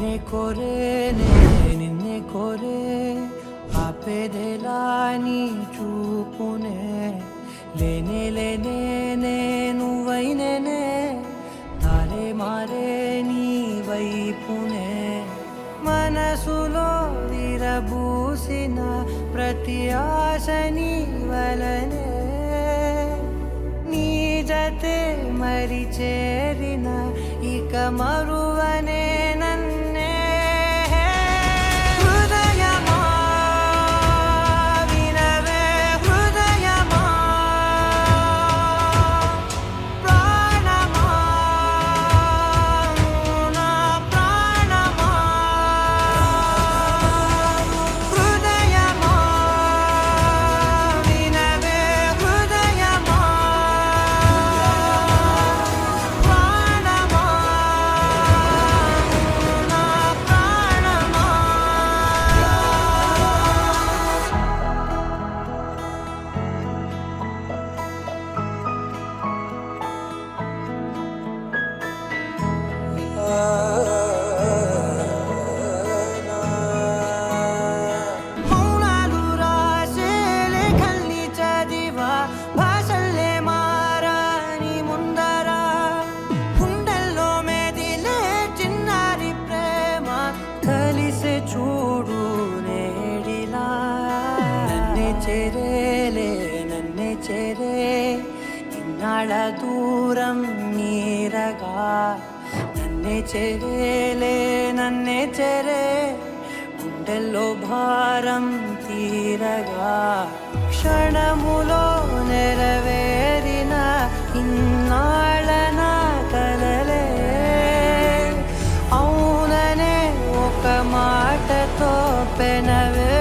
నిన్నే కోరే నిన్నే కోరే ఆపేదెలా నీ చూపునే లేనే లేనే నువ్వైనేనే తాలే మారే నీ వైపునే మనసులో విరబూసిన ప్రతి ఆశ నీ వలనే నీ జతే మరి చేరిన ఇక మరువనే నన్నే హృదయమా వినవే హృదయమా ప్రాణమా నా ప్రాణమా హృదయమా వినవే హృదయమా ప్రాణమా నా ప్రాణమా మౌనాలు రాసే లేఖల్ని చదివా భాషల్లే మారాని ముందరా గుండెల్లో మెదిలే చిన్నారి ప్రేమ కలిసే చూడు నేడిలా నన్నే చేరేలే నన్నే చేరే ఇన్నాళ్ళ దూరం నీరగా నన్నే చేరేలే నన్నే చేరే గుండెల్లో భారం తీరగా క్షణములో నెరవేరిన ఇన్నాళ్ళ నా కలలే అవుననే ఒక మాటతో పెనవే